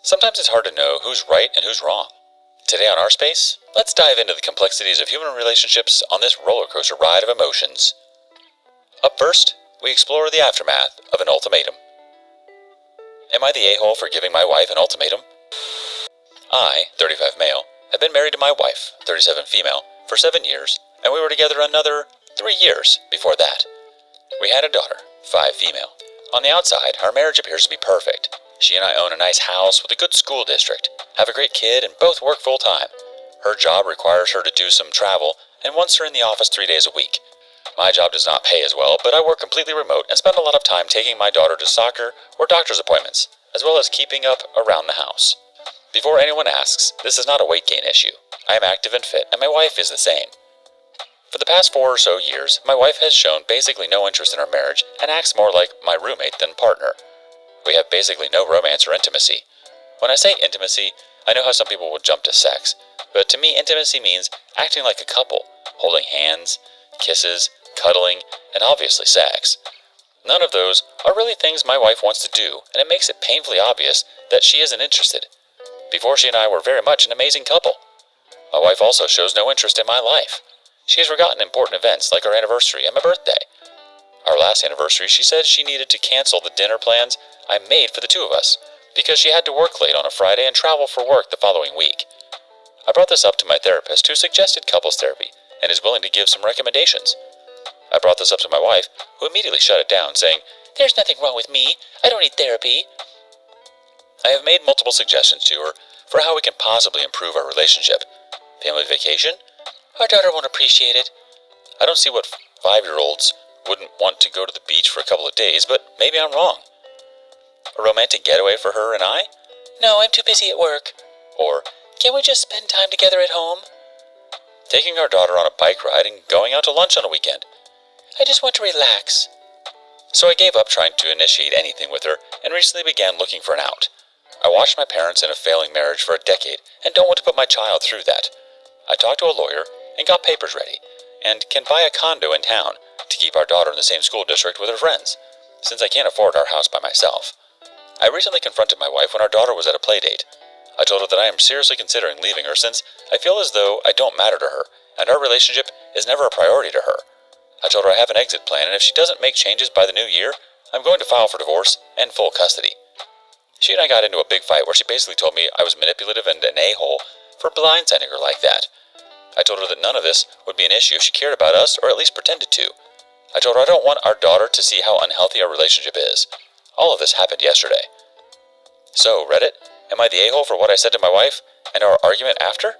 Sometimes it's hard to know who's right and who's wrong. Today on Our Space, let's dive into the complexities of human relationships on this roller coaster ride of emotions. Up first, we explore the aftermath of an ultimatum. Am I the a-hole for giving my wife an ultimatum? I, 35 male, have been married to my wife, 37 female, for 7 years, and we were together another 3 years before that. We had a daughter, 5 female. On the outside, our marriage appears to be perfect. She and I own a nice house with a good school district, have a great kid, and both work full-time. Her job requires her to do some travel and wants her in the office 3 days a week. My job does not pay as well, but I work completely remote and spend a lot of time taking my daughter to soccer or doctor's appointments, as well as keeping up around the house. Before anyone asks, this is not a weight gain issue. I am active and fit, and my wife is the same. For the past 4 or so years, my wife has shown basically no interest in our marriage and acts more like my roommate than partner. We have basically no romance or intimacy. When I say intimacy, I know how some people would jump to sex, but to me intimacy means acting like a couple, holding hands, kisses, cuddling, and obviously sex. None of those are really things my wife wants to do, and it makes it painfully obvious that she isn't interested. Before, she and I were very much an amazing couple. My wife also shows no interest in my life. She has forgotten important events like our anniversary and my birthday. Our last anniversary, she said she needed to cancel the dinner plans I made for the 2 of us, because she had to work late on a Friday and travel for work the following week. I brought this up to my therapist, who suggested couples therapy and is willing to give some recommendations. I brought this up to my wife, who immediately shut it down, saying, "There's nothing wrong with me. I don't need therapy." I have made multiple suggestions to her for how we can possibly improve our relationship. Family vacation? Our daughter won't appreciate it. I don't see what 5-year-olds wouldn't want to go to the beach for a couple of days, but maybe I'm wrong. A romantic getaway for her and I? No, I'm too busy at work. Or, can we just spend time together at home? Taking our daughter on a bike ride and going out to lunch on a weekend. I just want to relax. So I gave up trying to initiate anything with her and recently began looking for an out. I watched my parents in a failing marriage for a decade and don't want to put my child through that. I talked to a lawyer and got papers ready and can buy a condo in town to keep our daughter in the same school district with her friends, since I can't afford our house by myself. I recently confronted my wife when our daughter was at a play date. I told her that I am seriously considering leaving her since I feel as though I don't matter to her and our relationship is never a priority to her. I told her I have an exit plan, and if she doesn't make changes by the new year, I'm going to file for divorce and full custody. She and I got into a big fight where she basically told me I was manipulative and an a-hole for blindsiding her like that. I told her that none of this would be an issue if she cared about us, or at least pretended to. I told her I don't want our daughter to see how unhealthy our relationship is. All of this happened yesterday. So, Reddit, am I the a-hole for what I said to my wife and our argument after?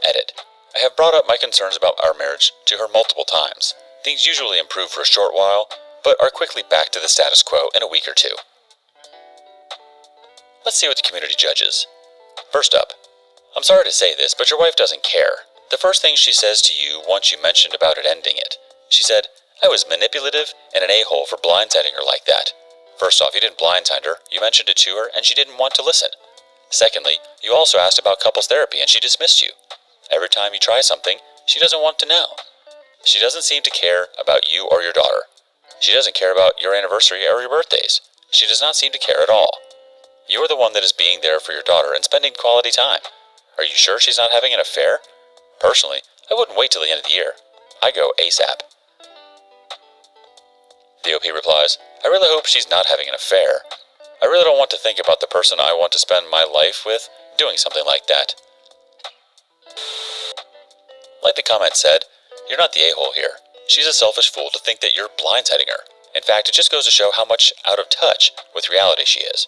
Edit. I have brought up my concerns about our marriage to her multiple times. Things usually improve for a short while, but are quickly back to the status quo in a week or 2. Let's see what the community judges. First up, I'm sorry to say this, but your wife doesn't care. The first thing she says to you once you mentioned about it ending it, she said, I was manipulative and an a-hole for blindsiding her like that. First off, you didn't blindside her, you mentioned it to her, and she didn't want to listen. Secondly, you also asked about couples therapy and she dismissed you. Every time you try something, she doesn't want to know. She doesn't seem to care about you or your daughter. She doesn't care about your anniversary or your birthdays. She does not seem to care at all. You are the one that is being there for your daughter and spending quality time. Are you sure she's not having an affair? Personally, I wouldn't wait till the end of the year. I go ASAP. The OP replies, I really hope she's not having an affair. I really don't want to think about the person I want to spend my life with doing something like that. Like the comment said, you're not the a-hole here. She's a selfish fool to think that you're blindsiding her. In fact, it just goes to show how much out of touch with reality she is.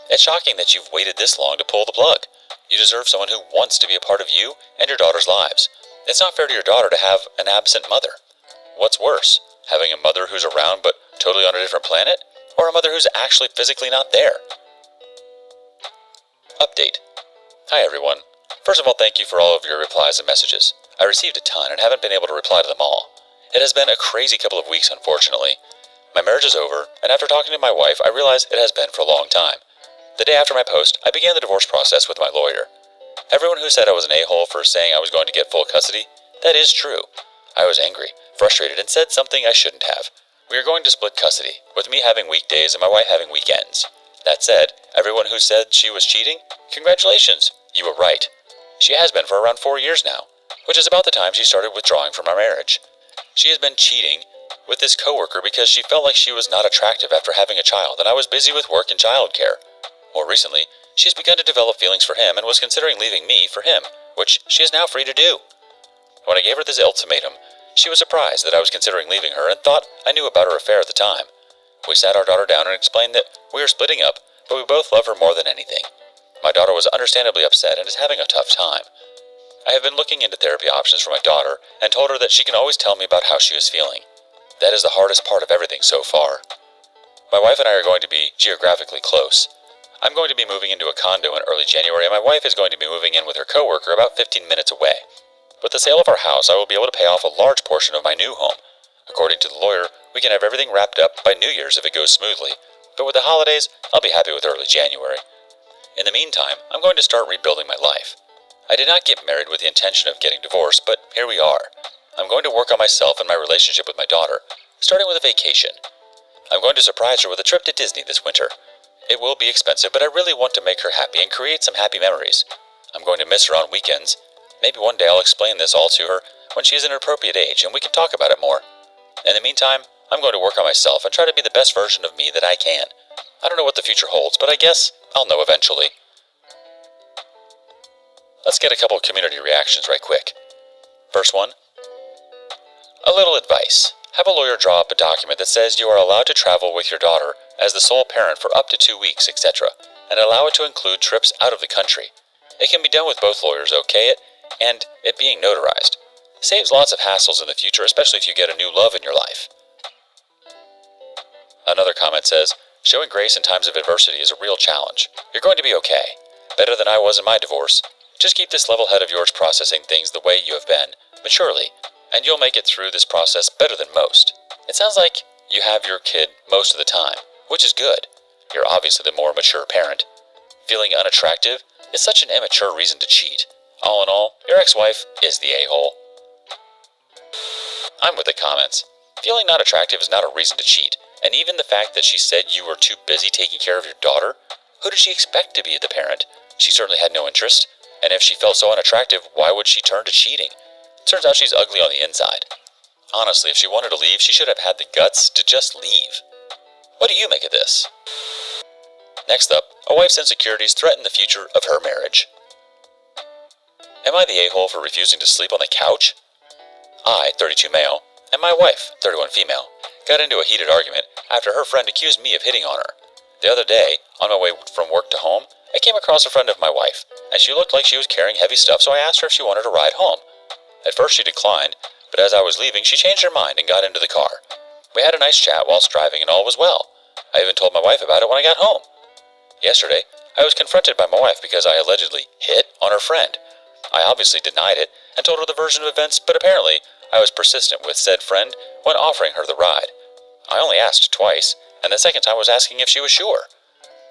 It's shocking that you've waited this long to pull the plug. You deserve someone who wants to be a part of you and your daughter's lives. It's not fair to your daughter to have an absent mother. What's worse, having a mother who's around but totally on a different planet, or a mother who's actually physically not there? Update. Hi everyone. First of all, thank you for all of your replies and messages. I received a ton and haven't been able to reply to them all. It has been a crazy couple of weeks, unfortunately. My marriage is over, and after talking to my wife, I realize it has been for a long time. The day after my post, I began the divorce process with my lawyer. Everyone who said I was an a-hole for saying I was going to get full custody, that is true. I was angry, frustrated, and said something I shouldn't have. We are going to split custody, with me having weekdays and my wife having weekends. That said, everyone who said she was cheating, congratulations, you were right. She has been for around 4 years now, which is about the time she started withdrawing from our marriage. She has been cheating with this coworker because she felt like she was not attractive after having a child, and I was busy with work and childcare. More recently, she has begun to develop feelings for him and was considering leaving me for him, which she is now free to do. When I gave her this ultimatum, she was surprised that I was considering leaving her and thought I knew about her affair at the time. We sat our daughter down and explained that we are splitting up, but we both love her more than anything. My daughter was understandably upset and is having a tough time. I have been looking into therapy options for my daughter and told her that she can always tell me about how she is feeling. That is the hardest part of everything so far. My wife and I are going to be geographically close. I'm going to be moving into a condo in early January, and my wife is going to be moving in with her coworker about 15 minutes away. With the sale of our house, I will be able to pay off a large portion of my new home. According to the lawyer, we can have everything wrapped up by New Year's if it goes smoothly, but with the holidays, I'll be happy with early January. In the meantime, I'm going to start rebuilding my life. I did not get married with the intention of getting divorced, but here we are. I'm going to work on myself and my relationship with my daughter, starting with a vacation. I'm going to surprise her with a trip to Disney this winter. It will be expensive, but I really want to make her happy and create some happy memories. I'm going to miss her on weekends. Maybe one day I'll explain this all to her when she is an appropriate age and we can talk about it more. In the meantime, I'm going to work on myself and try to be the best version of me that I can. I don't know what the future holds, but I guess I'll know eventually. Let's get a couple of community reactions right quick. First one. A little advice. Have a lawyer draw up a document that says you are allowed to travel with your daughter as the sole parent for up to 2 weeks, etc., and allow it to include trips out of the country. It can be done with both lawyers okay it, and it being notarized. Saves lots of hassles in the future, especially if you get a new love in your life. Another comment says, showing grace in times of adversity is a real challenge. You're going to be okay. Better than I was in my divorce. Just keep this level head of yours processing things the way you have been, maturely, and you'll make it through this process better than most. It sounds like you have your kid most of the time, which is good. You're obviously the more mature parent. Feeling unattractive is such an immature reason to cheat. All in all, your ex-wife is the a-hole. I'm with the comments. Feeling not attractive is not a reason to cheat, and even the fact that she said you were too busy taking care of your daughter, who did she expect to be the parent? She certainly had no interest, and if she felt so unattractive, why would she turn to cheating? Turns out she's ugly on the inside. Honestly, if she wanted to leave, she should have had the guts to just leave. What do you make of this? Next up, a wife's insecurities threaten the future of her marriage. Am I the a-hole for refusing to sleep on the couch? I, 32 male, and my wife, 31 female, got into a heated argument after her friend accused me of hitting on her. The other day, on my way from work to home, I came across a friend of my wife, and she looked like she was carrying heavy stuff, so I asked her if she wanted to ride home. At first she declined, but as I was leaving, she changed her mind and got into the car. We had a nice chat whilst driving and all was well. I even told my wife about it when I got home. Yesterday, I was confronted by my wife because I allegedly hit on her friend. I obviously denied it and told her the version of events, but apparently I was persistent with said friend when offering her the ride. I only asked twice, and the second time was asking if she was sure.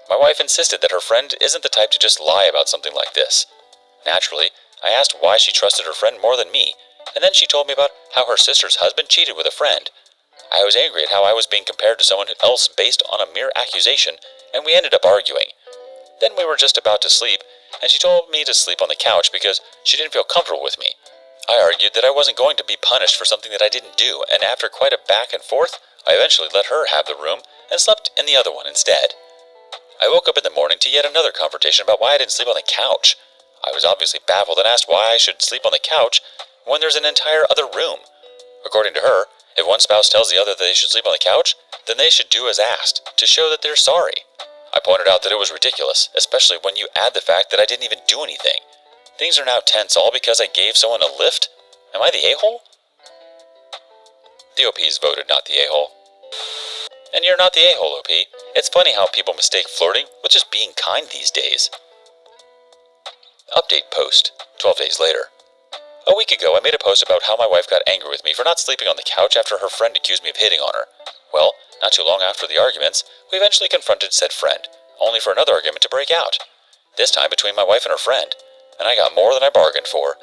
My wife insisted that her friend isn't the type to just lie about something like this. Naturally, I asked why she trusted her friend more than me, and then she told me about how her sister's husband cheated with a friend. I was angry at how I was being compared to someone else based on a mere accusation, and we ended up arguing. Then we were just about to sleep, and she told me to sleep on the couch because she didn't feel comfortable with me. I argued that I wasn't going to be punished for something that I didn't do, and after quite a back and forth, I eventually let her have the room and slept in the other one instead. I woke up in the morning to yet another confrontation about why I didn't sleep on the couch. I was obviously baffled and asked why I should sleep on the couch when there's an entire other room. According to her, if one spouse tells the other that they should sleep on the couch, then they should do as asked to show that they're sorry. I pointed out that it was ridiculous, especially when you add the fact that I didn't even do anything. Things are now tense all because I gave someone a lift? Am I the a-hole? The OPs voted not the a-hole. And you're not the a-hole, OP. It's funny how people mistake flirting with just being kind these days. Update post, 12 days later. A week ago, I made a post about how my wife got angry with me for not sleeping on the couch after her friend accused me of hitting on her. Well, not too long after the arguments, we eventually confronted said friend, only for another argument to break out. This time between my wife and her friend, and I got more than I bargained for.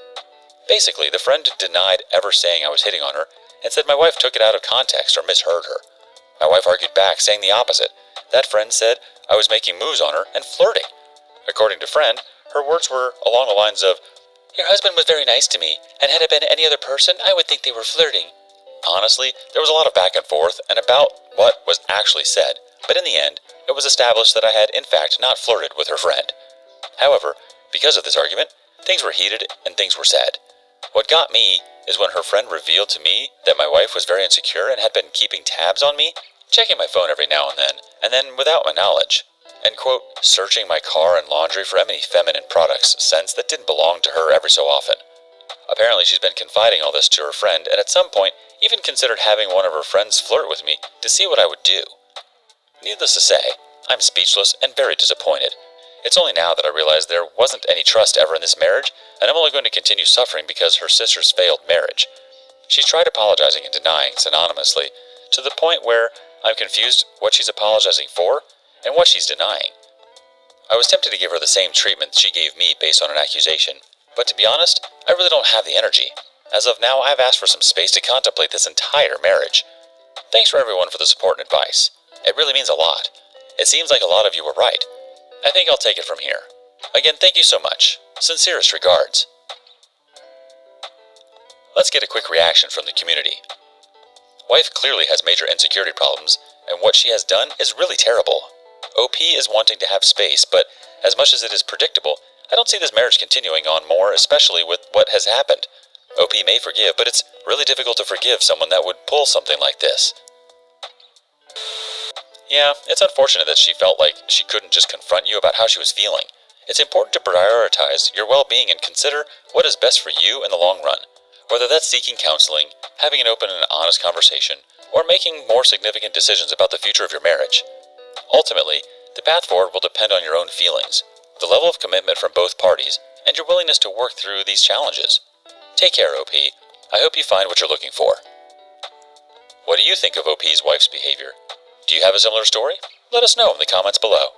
Basically, the friend denied ever saying I was hitting on her, and said my wife took it out of context or misheard her. My wife argued back, saying the opposite. That friend said I was making moves on her and flirting. According to friend, her words were along the lines of, "Your husband was very nice to me, and had it been any other person, I would think they were flirting." Honestly, there was a lot of back and forth and about what was actually said, but in the end, it was established that I had in fact not flirted with her friend. However, because of this argument, things were heated and things were said. What got me is when her friend revealed to me that my wife was very insecure and had been keeping tabs on me, checking my phone every now and then without my knowledge, and quote, searching my car and laundry for any feminine products, scents that didn't belong to her every so often. Apparently she's been confiding all this to her friend, and at some point even considered having one of her friends flirt with me to see what I would do. Needless to say, I'm speechless and very disappointed. It's only now that I realize there wasn't any trust ever in this marriage, and I'm only going to continue suffering because her sister's failed marriage. She's tried apologizing and denying synonymously, to the point where I'm confused what she's apologizing for and what she's denying. I was tempted to give her the same treatment she gave me based on an accusation, but to be honest, I really don't have the energy. As of now, I've asked for some space to contemplate this entire marriage. Thanks for everyone for the support and advice. It really means a lot. It seems like a lot of you were right. I think I'll take it from here. Again, thank you so much. Sincerest regards. Let's get a quick reaction from the community. Wife clearly has major insecurity problems, and what she has done is really terrible. OP is wanting to have space, but as much as it is predictable, I don't see this marriage continuing on more, especially with what has happened. OP may forgive, but it's really difficult to forgive someone that would pull something like this. Yeah, it's unfortunate that she felt like she couldn't just confront you about how she was feeling. It's important to prioritize your well-being and consider what is best for you in the long run, whether that's seeking counseling, having an open and honest conversation, or making more significant decisions about the future of your marriage. Ultimately, the path forward will depend on your own feelings, the level of commitment from both parties, and your willingness to work through these challenges. Take care, OP. I hope you find what you're looking for. What do you think of OP's wife's behavior? Do you have a similar story? Let us know in the comments below.